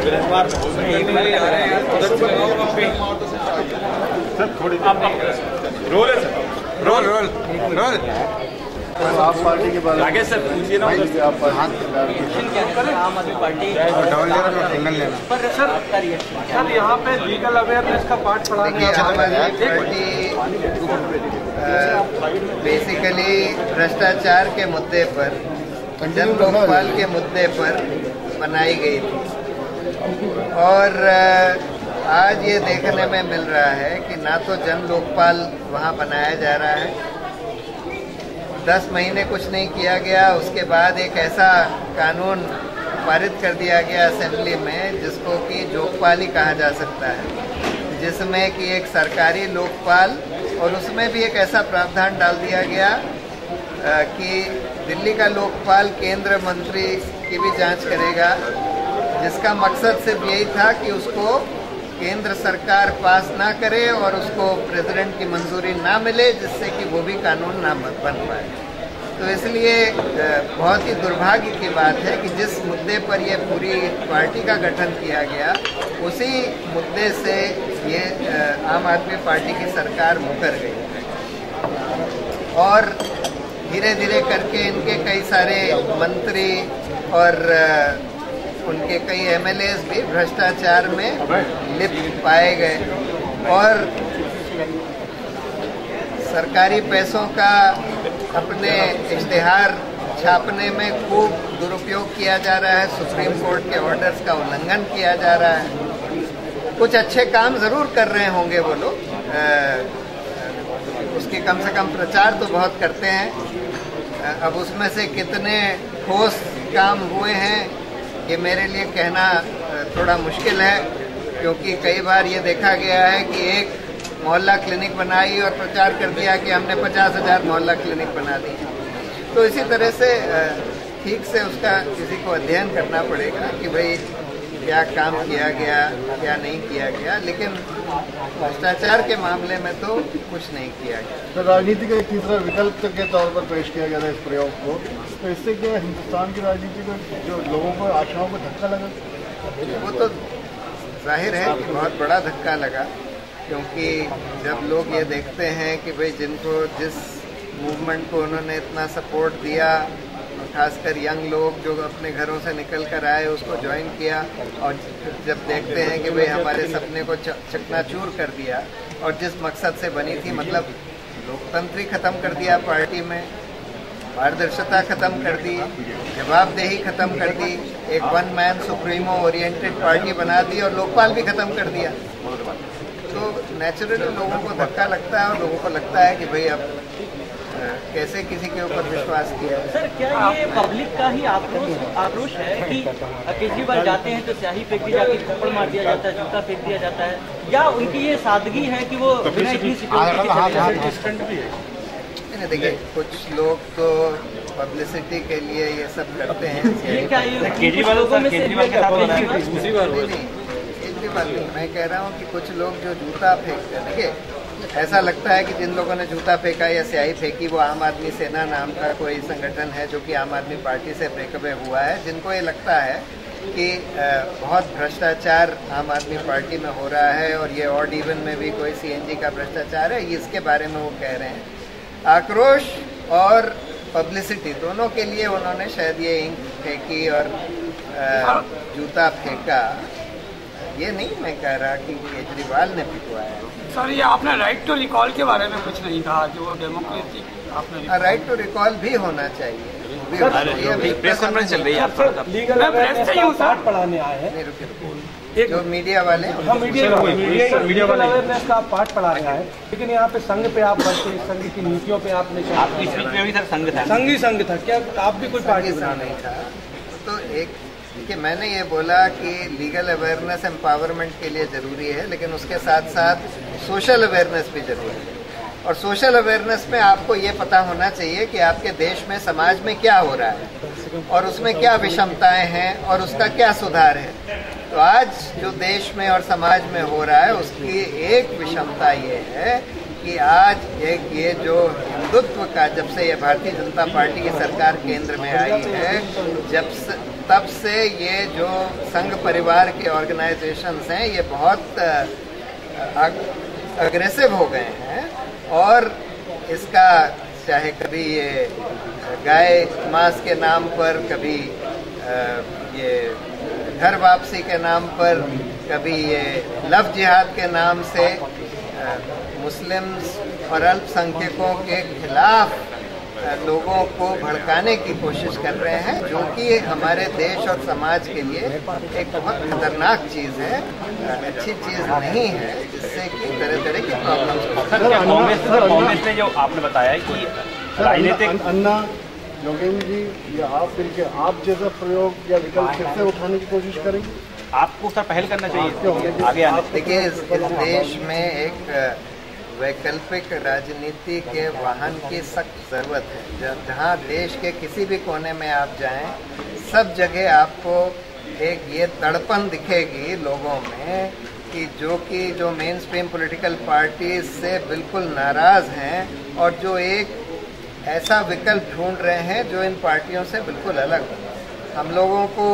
Role है sir, role role role. आप party के बारे में आगे सर पूछिए ना। आप आम आदमी पार्टी डबल सिंगल लेना पर आपका रिएक्शन क्या? सर यहाँ पे लीगल अवेयरनेस का पाठ पढ़ा देखिए, आम आदमी पार्टी बेसिकली भ्रष्टाचार के मुद्दे पर, जन लोकपाल के मुद्दे पर बनाई गई थी। और आज ये देखने में मिल रहा है कि ना तो जन लोकपाल वहाँ बनाया जा रहा है, 10 महीने कुछ नहीं किया गया, उसके बाद एक ऐसा कानून पारित कर दिया गया असेंबली में जिसको कि जोगपाल ही कहा जा सकता है, जिसमें कि एक सरकारी लोकपाल, और उसमें भी एक ऐसा प्रावधान डाल दिया गया कि दिल्ली का लोकपाल केंद्र मंत्री की भी जांच करेगा, जिसका मकसद सिर्फ यही था कि उसको केंद्र सरकार पास ना करे और उसको प्रेसिडेंट की मंजूरी ना मिले, जिससे कि वो भी कानून ना बन पाए। तो इसलिए बहुत ही दुर्भाग्य की बात है कि जिस मुद्दे पर ये पूरी पार्टी का गठन किया गया, उसी मुद्दे से ये आम आदमी पार्टी की सरकार मुकर गई और धीरे धीरे करके इनके कई सारे मंत्री और उनके कई एमएलएस भी भ्रष्टाचार में लिप्त पाए गए और सरकारी पैसों का अपने इश्तिहार छापने में खूब दुरुपयोग किया जा रहा है, सुप्रीम कोर्ट के ऑर्डर्स का उल्लंघन किया जा रहा है। कुछ अच्छे काम जरूर कर रहे होंगे वो लोग, उसके कम से कम प्रचार तो बहुत करते हैं। अब उसमें से कितने ठोस काम हुए हैं ये मेरे लिए कहना थोड़ा मुश्किल है, क्योंकि कई बार ये देखा गया है कि एक मोहल्ला क्लिनिक बनाई और प्रचार कर दिया कि हमने 50,000 मोहल्ला क्लिनिक बना दी। तो इसी तरह से ठीक से उसका किसी को अध्ययन करना पड़ेगा कि भाई क्या काम किया गया, क्या नहीं किया गया, लेकिन भ्रष्टाचार के मामले में तो कुछ नहीं किया गया। तो राजनीति का एक तीसरा विकल्प के तौर पर पेश किया गया था इस प्रयोग को, तो इससे क्या हिंदुस्तान की राजनीति को, जो लोगों को आशाओं को धक्का लगा? वो तो जाहिर है कि बहुत बड़ा धक्का लगा, क्योंकि जब लोग ये देखते हैं कि भाई जिनको, जिस मूवमेंट को उन्होंने इतना सपोर्ट दिया, खासकर यंग लोग जो अपने घरों से निकल कर आए उसको ज्वाइन किया, और जब देखते हैं कि भाई हमारे सपने को चकनाचूर कर दिया और जिस मकसद से बनी थी, मतलब लोकतंत्र ही खत्म कर दिया पार्टी में, पारदर्शिता खत्म कर दी, जवाबदेही खत्म कर दी, एक one man supremo oriented party बना दी और लोकपाल भी खत्म कर दिया, तो नेचुरली लोगों को धक्का लगता है और लोगों को लगता है कि भाई अब कैसे किसी के ऊपर विश्वास किया। सर, क्या ये पब्लिक का ही आक्रोश है कि केजरीवाल जाते हैं तो स्याही फेंक दी जाती है, थप्पड़ मार दिया जाता है, जूता फेंक दिया जाता है, या उनकी ये सादगी है कि वो बिना इतनी सिक्योरिटी के देखिए, कुछ लोग तो पब्लिसिटी के लिए ये सब करते हैं। केजरीवाल मैं कह रहा हूँ कि कुछ लोग जो जूता फेंकते हैं, देखिए ऐसा लगता है कि जिन लोगों ने जूता फेंका या स्याही फेंकी वो आम आदमी सेना नाम का कोई संगठन है जो कि आम आदमी पार्टी से ब्रेकअवे हुआ है, जिनको ये लगता है कि बहुत भ्रष्टाचार आम आदमी पार्टी में हो रहा है और ये ऑड इवन में भी कोई सीएनजी का भ्रष्टाचार है, इसके बारे में वो कह रहे हैं। आक्रोश और पब्लिसिटी दोनों के लिए उन्होंने शायद ये इंक फेंकी और जूता फेंका, ये नहीं मैं कह रहा कि केजरीवाल ने पिटवाया। सर, ये आपने राइट टू रिकॉल के बारे में कुछ नहीं कहा, जो डेमोक्रेसी आपने राइट टू रिकॉल भी होना चाहिए। प्रेस कॉन्फ्रेंस चल रही है, पाठ पढ़ाने आए हैं, जो मीडिया वाले मीडिया अवेयरनेस का आप पाठ पढ़ा रहे हैं, लेकिन यहाँ पे संघ पे आप बढ़ते, संघ की नीतियों पे आपने संघ था, क्या आप भी कोई पार्टी नहीं था? तो एक कि मैंने ये बोला कि लीगल अवेयरनेस एम्पावरमेंट के लिए ज़रूरी है, लेकिन उसके साथ साथ सोशल अवेयरनेस भी ज़रूरी है। और सोशल अवेयरनेस में आपको ये पता होना चाहिए कि आपके देश में, समाज में क्या हो रहा है और उसमें क्या विषमताएं हैं और उसका क्या सुधार है। तो आज जो देश में और समाज में हो रहा है उसकी एक विषमता ये है कि आज एक ये जो हिंदुत्व का, जब से ये भारतीय जनता पार्टी की सरकार केंद्र में आई है, तब से ये जो संघ परिवार के ऑर्गेनाइजेशंस हैं ये बहुत अग्रेसिव हो गए हैं। और इसका चाहे कभी ये गाय मांस के नाम पर, कभी ये घर वापसी के नाम पर, कभी ये लव जिहाद के नाम से मुस्लिम्स और अल्पसंख्यकों के खिलाफ लोगों को भड़काने की कोशिश कर रहे हैं, जो कि हमारे देश और समाज के लिए एक बहुत खतरनाक चीज़ है, अच्छी चीज़ नहीं है, जिससे कि तरह तरह की प्रॉब्लम्स। कांग्रेस ने जो आपने बताया है कि राजनीतिक अन्ना योगेंद्र जी या आप मिलकर आप जैसा प्रयोग या विकल्प फिर से उठाने की कोशिश करेंगे? आपको सर पहल करना चाहिए आगे आने। देखिए, इस देश में एक वैकल्पिक राजनीति के वाहन की सख्त ज़रूरत है। जहाँ देश के किसी भी कोने में आप जाएं, सब जगह आपको एक ये तड़पन दिखेगी लोगों में कि जो मेन स्ट्रीम पॉलिटिकल पार्टी से बिल्कुल नाराज़ हैं और जो एक ऐसा विकल्प ढूंढ रहे हैं जो इन पार्टियों से बिल्कुल अलग हो। हम लोगों को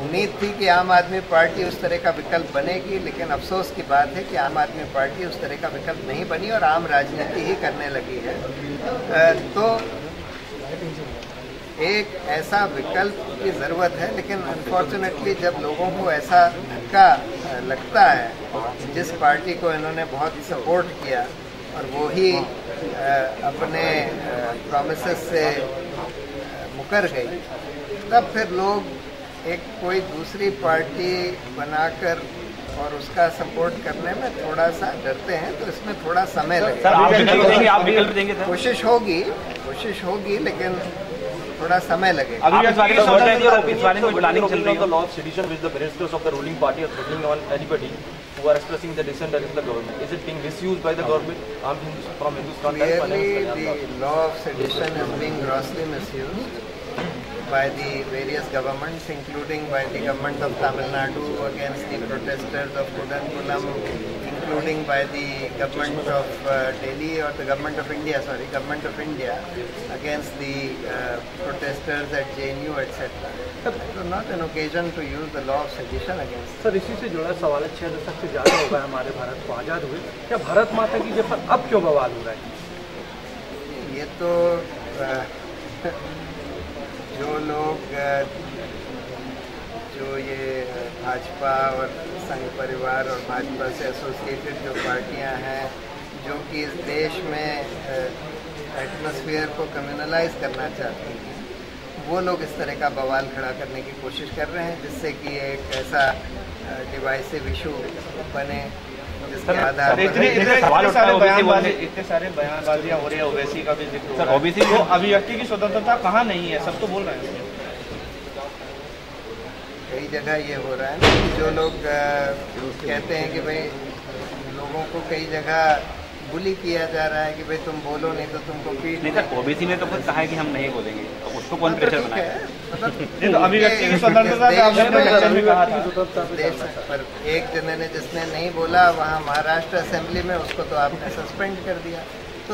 उम्मीद थी कि आम आदमी पार्टी उस तरह का विकल्प बनेगी, लेकिन अफसोस की बात है कि आम आदमी पार्टी उस तरह का विकल्प नहीं बनी और आम राजनीति ही करने लगी है। तो एक ऐसा विकल्प की ज़रूरत है, लेकिन अनफॉर्चुनेटली जब लोगों को ऐसा धक्का लगता है, जिस पार्टी को इन्होंने बहुत सपोर्ट किया और वो ही अपने प्रॉमिसेस से मुकर गई, तब फिर लोग एक कोई दूसरी पार्टी बनाकर और उसका सपोर्ट करने में थोड़ा सा डरते हैं। तो इसमें थोड़ा समय लगेगा। आप विकल्प देंगे सर? कोशिश होगी, लेकिन थोड़ा समय लगेगा। अभी प्लानिंग चल रही है। Law of sedition with the ministers of the ruling party are threatening on anybody who are expressing the dissent against the government. Is it being misused by the government from Hindustan Times? Clearly, the law of sedition is being grossly misused by the various governments, including by the government of Tamil Nadu against the protesters of Kudankulam, including by the government of Delhi or the government of India, against the protesters at JNU, etc. It was not an occasion to use the law of sedition against. Sir, इसी से जुड़ा सवाल है, 6 दशक से ज़्यादा हो गया हमारे भारत को आज़ाद हुए, क्या भारत माता की जगह पर अब क्यों बवाल हो रहा है? ये तो जो लोग जो ये भाजपा और संघ परिवार और भाजपा से एसोसिएटेड जो पार्टियां हैं, जो कि इस देश में एटमॉस्फेयर को कम्युनलाइज करना चाहती हैं, वो लोग इस तरह का बवाल खड़ा करने की कोशिश कर रहे हैं, जिससे कि एक ऐसा डिवाइसिव इशू बने जिसके आधार पर इतने सारे बयानबाजियां हो रही है। ओवैसी का भी जिक्र, ओवैसी को अभिव्यक्ति की स्वतंत्रता कहाँ नहीं है, सब तो बोल रहे हैं। कई जगह ये हो रहा है ना, जो लोग कहते हैं कि भाई लोगों को कई जगह बुली किया जा रहा है कि भाई तुम बोलो नहीं तो तुमको पीट। नहीं सर, ओबीसी ने तो खुद कहा है कि हम नहीं बोलेंगे, तो उसको कौन प्रेशर बनाएगा? तो अभिव्यक्ति की स्वतंत्रता पर एक जने ने जिसने नहीं बोला वहाँ महाराष्ट्र असेंबली में, उसको तो आपने सस्पेंड कर दिया। तो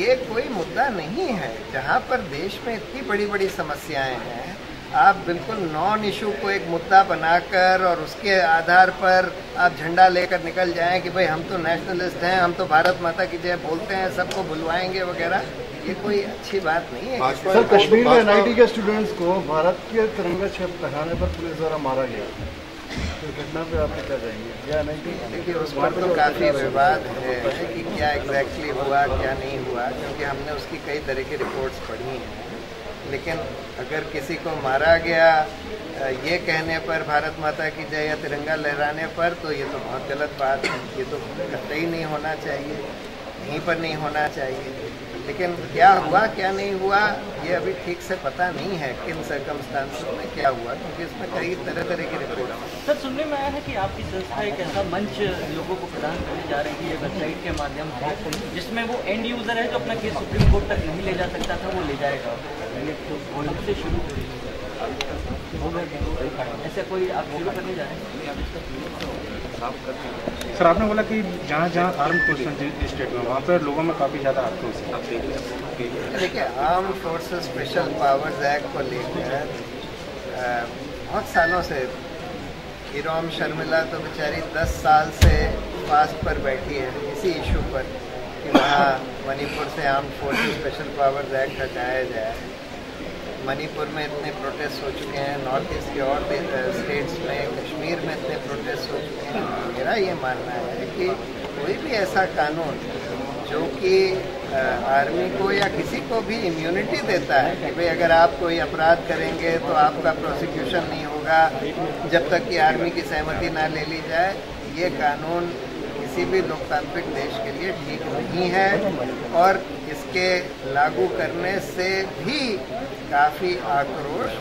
ये कोई मुद्दा नहीं है। जहाँ पर देश में इतनी बड़ी बड़ी समस्याएं हैं, आप बिल्कुल नॉन इशू को एक मुद्दा बनाकर और उसके आधार पर आप झंडा लेकर निकल जाएं कि भाई हम तो नेशनलिस्ट हैं, हम तो भारत माता की जय बोलते हैं, सबको बुलवाएंगे वगैरह, ये कोई अच्छी बात नहीं है। सर, कश्मीर में NIT के स्टूडेंट्स को भारत के तिरंगा छाप लगाने पर पुलिस द्वारा मारा गया, तो घटना पे आप क्या कहेंगे? या NIT देखिए, उस पर तो काफ़ी विवाद है कि क्या एग्जैक्टली हुआ क्या नहीं हुआ, क्योंकि हमने उसकी कई तरह की रिपोर्ट्स पढ़ी हैं। लेकिन अगर किसी को मारा गया ये कहने पर भारत माता की जय या तिरंगा लहराने पर, तो ये तो बहुत गलत बात है। ये तो कतई नहीं होना चाहिए, यहीं पर नहीं होना चाहिए। लेकिन क्या हुआ क्या नहीं हुआ ये अभी ठीक से पता नहीं है, किन सर्कमस्टांसेस में क्या हुआ, क्योंकि इसमें कई तरह तरह की रिपोर्ट है। सर, सुनने में आया है कि आपकी संस्था एक ऐसा मंच लोगों को प्रदान करने जा रही है वेबसाइट के माध्यम से, जिसमें वो एंड यूज़र है जो अपना केस सुप्रीम कोर्ट तक नहीं ले जा सकता था, वो ले जाएगा। से शुरू ऐसा कोई आप शुरू करने जा रहे हैं? साफ करते हैं। सर आपने बोला कि जहाँ जहाँ आर्म फोर्सेस स्टेट में वहाँ पर लोगों में काफ़ी ज़्यादा आक्रोश है। आप देखिए, arm forces special powers act को लेकर बहुत सालों से हीरोम शर्मिला तो बेचारी 10 साल से फास्ट पर बैठी है इसी इशू पर कि वहाँ मणिपुर से arm forces special powers act हटाया जाए। मणिपुर में इतने प्रोटेस्ट हो चुके हैं, नॉर्थ ईस्ट के और स्टेट्स में, कश्मीर में इतने प्रोटेस्ट हो चुके हैं। मेरा ये मानना है कि कोई भी ऐसा कानून जो कि आर्मी को या किसी को भी इम्यूनिटी देता है कि भाई अगर आप कोई अपराध करेंगे तो आपका प्रोसिक्यूशन नहीं होगा जब तक कि आर्मी की सहमति ना ले ली जाए, ये कानून किसी भी लोकतांत्रिक देश के लिए ठीक नहीं है और इसके लागू करने से भी काफ़ी आक्रोश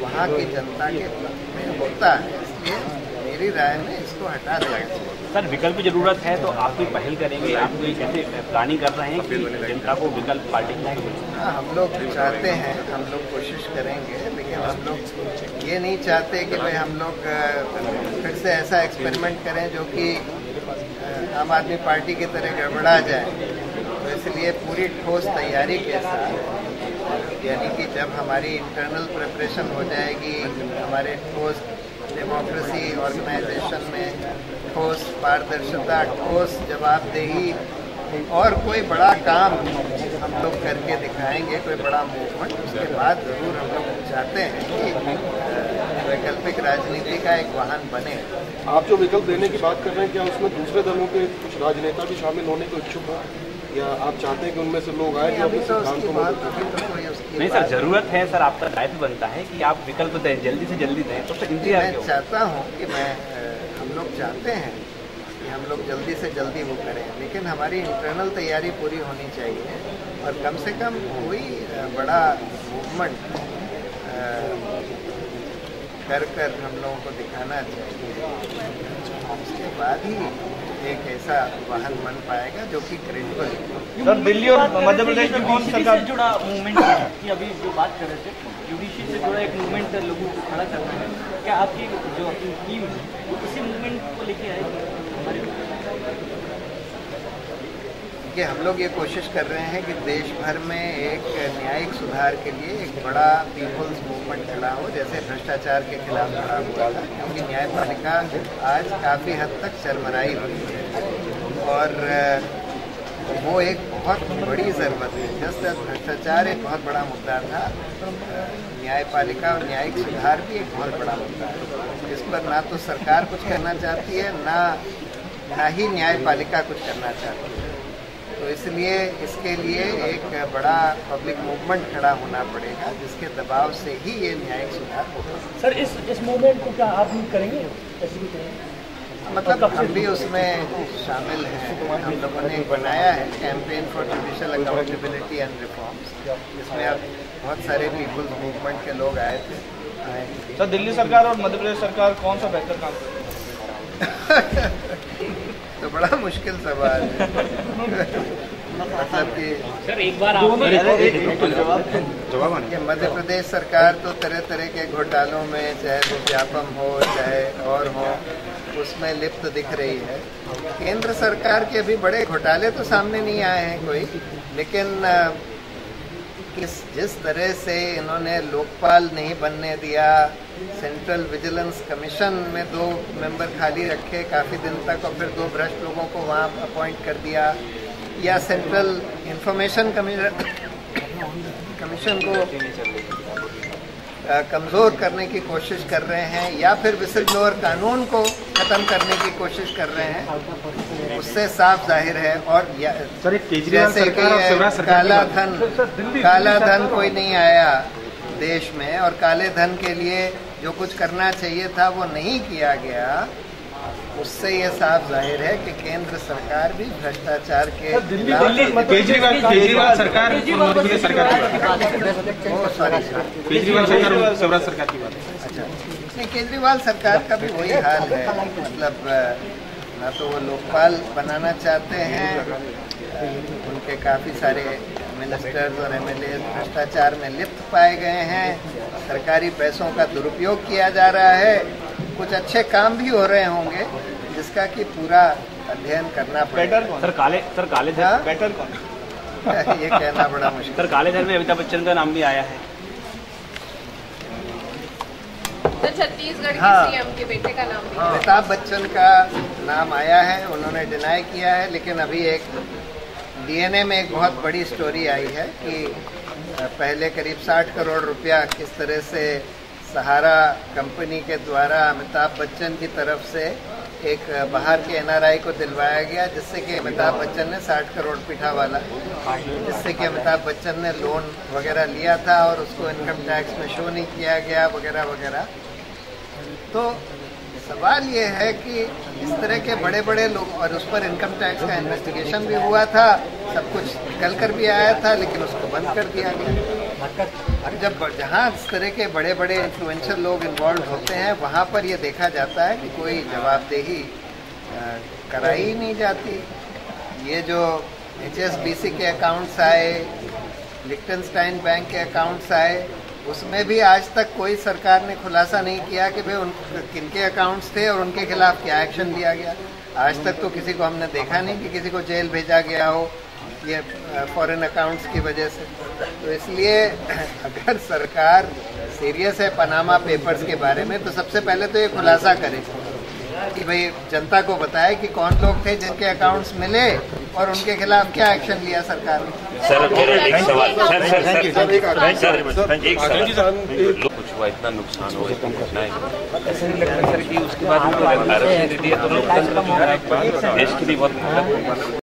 वहाँ की जनता के में होता है। इसलिए मेरी राय में इसको हटा देना चाहिए। सर विकल्प की जरूरत है तो आप कोई पहल करेंगे, आप कोई कैसे प्लानिंग कर रहे हैं कि जनता को विकल्प पार्टी में? हाँ, हम लोग चाहते हैं, हम लोग कोशिश करेंगे, लेकिन हम लोग ये नहीं चाहते कि भाई हम लोग फिर से ऐसा एक्सपेरिमेंट करें जो कि आम आदमी पार्टी की तरह गड़बड़ा जाए। तो इसलिए पूरी ठोस तैयारी के साथ, यानी कि जब हमारी इंटरनल प्रिपरेशन हो जाएगी, हमारे ठोस डेमोक्रेसी ऑर्गेनाइजेशन में ठोस पारदर्शिता, ठोस जवाबदेही और कोई बड़ा काम हम लोग करके दिखाएंगे, कोई बड़ा मूवमेंट, उसके बाद ज़रूर हम लोग चाहते हैं कि वैकल्पिक राजनीति का एक वाहन बने। आप जो विकल्प देने की बात कर रहे हैं, क्या उसमें दूसरे दलों के कुछ राजनेता भी शामिल होने को इच्छुक हो, या आप चाहते हैं कि उनमें से लोग आए जो अपने सिद्धांतों में? नहीं सर, जरूरत है सर, आपका दायित्व बनता है कि आप विकल्प दें, जल्दी से जल्दी दें। तो मैं चाहता हूँ कि हम लोग चाहते हैं कि हम लोग जल्दी से जल्दी वो करें, लेकिन हमारी इंटरनल तैयारी पूरी होनी चाहिए और कम से कम कोई बड़ा मूवमेंट कर हम लोगों को दिखाना चाहिए। उसके बाद ही एक ऐसा वाहन बन पाएगा जो कि क्रेडिबल है। सर दिल्ली और मध्य प्रदेश में कौन सरकार से जुड़ा मूवमेंट की अभी जो बात कर रहे थे, जुडिशरी से जुड़ा एक मूवमेंट लोगों को खड़ा करना है, क्या आपकी जो अपनी टीम है वो इसी मूवमेंट को लेके आएगी हमारे? कि हम लोग ये कोशिश कर रहे हैं कि देश भर में एक न्यायिक सुधार के लिए एक बड़ा पीपल्स मूवमेंट खड़ा हो, जैसे भ्रष्टाचार के खिलाफ खड़ा हुआ था, क्योंकि न्यायपालिका आज काफ़ी हद तक चरमराई हुई है और वो एक बहुत बड़ी ज़रूरत है। जस्ट भ्रष्टाचार एक बहुत बड़ा मुद्दा था, न्यायपालिका और न्यायिक सुधार भी एक बहुत बड़ा मुद्दा है। इस पर ना तो सरकार कुछ करना चाहती है, ना ही न्यायपालिका कुछ करना चाहती है। तो इसलिए इसके लिए एक बड़ा पब्लिक मूवमेंट खड़ा होना पड़ेगा, जिसके दबाव से ही ये न्यायिक सुधार होगा। सर इस मूवमेंट को क्या आप करेंगे? मतलब हम भी उसमें शामिल हैं। हम लोगों ने बनाया है campaign for judicial accountability and reforms, जिसमें अब बहुत सारे पीपल्स मूवमेंट के लोग आए थे। सर दिल्ली सरकार और मध्य प्रदेश सरकार कौन सा बेहतर काम करेगी? तो बड़ा मुश्किल सवाल है। मतलब कि सर एक बार आप जवाब मध्य प्रदेश सरकार तो तरह तरह के घोटालों में, चाहे वो व्यापम हो चाहे और हो, उसमें लिप्त दिख रही है। केंद्र सरकार के अभी बड़े घोटाले तो सामने नहीं आए हैं कोई, लेकिन जिस तरह से इन्होंने लोकपाल नहीं बनने दिया, सेंट्रल विजिलेंस कमीशन में 2 मेंबर खाली रखे काफ़ी दिन तक और फिर 2 भ्रष्ट लोगों को वहाँ अपॉइंट कर दिया, या सेंट्रल इंफॉर्मेशन कमीशन को कमज़ोर करने की कोशिश कर रहे हैं, या फिर विसिल ब्लोअर कानून को ख़त्म करने की कोशिश कर रहे हैं, उससे साफ जाहिर है। और जैसे कि काला धन कोई नहीं आया देश में, और काले धन के लिए जो कुछ करना चाहिए था वो नहीं किया गया, उससे ये साफ जाहिर है कि केंद्र सरकार भी भ्रष्टाचार के केजरीवाल सरकार की बात। अच्छा, नहीं, केजरीवाल सरकार का भी वही हाल है। मतलब ना तो वो लोकपाल बनाना चाहते हैं, उनके काफ़ी सारे मिनिस्टर्स और एमएलए भ्रष्टाचार में लिप्त पाए गए हैं, सरकारी पैसों का दुरुपयोग किया जा रहा है। कुछ अच्छे काम भी हो रहे होंगे जिसका कि पूरा अध्ययन करना पड़ेगा। सर काले धन बेटर कौन ये कहना बड़ा मुश्किल। सर काले धन में अमिताभ बच्चन का नाम भी आया है। छत्तीसगढ़ के सीएम के बेटे का नाम भी अमिताभ बच्चन का नाम आया है, उन्होंने डिनाई किया है, लेकिन अभी एक डीएनए में एक बहुत बड़ी स्टोरी आई है कि पहले करीब 60 करोड़ रुपया किस तरह से सहारा कंपनी के द्वारा अमिताभ बच्चन की तरफ से एक बाहर के एनआरआई को दिलवाया गया, जिससे कि अमिताभ बच्चन ने 60 करोड़ पिठा वाला, जिससे कि अमिताभ बच्चन ने लोन वगैरह लिया था और उसको इनकम टैक्स में शो नहीं किया गया वगैरह वगैरह। तो सवाल ये है कि इस तरह के बड़े बड़े लोग, और उस पर इनकम टैक्स का इन्वेस्टिगेशन भी हुआ था, सब कुछ निकल कर भी आया था, लेकिन उसको बंद कर दिया गया। और जब जहाँ इस तरह के बड़े बड़े इन्फ्लुएंशियल लोग इन्वॉल्व होते हैं, वहाँ पर ये देखा जाता है कि कोई जवाबदेही कराई ही नहीं जाती। ये जो HSBC के अकाउंट्स आए, लिक्टेनस्टाइन बैंक के अकाउंट्स आए, उसमें भी आज तक कोई सरकार ने खुलासा नहीं किया कि भाई उन किनके अकाउंट्स थे और उनके खिलाफ क्या एक्शन लिया गया। आज तक तो किसी को हमने देखा नहीं कि किसी को जेल भेजा गया हो ये फॉरेन अकाउंट्स की वजह से। तो इसलिए अगर सरकार सीरियस है पनामा पेपर्स के बारे में, तो सबसे पहले तो ये खुलासा करे कि भाई जनता को बताए कि कौन लोग थे जिनके अकाउंट्स मिले और उनके खिलाफ क्या एक्शन लिया सरकार ने। सर एक सवाल कुछ हुआ, इतना नुकसान हो, इतनी घटनाएं, ऐसा नहीं लगता सर कि उसके बाद देश के लिए बहुत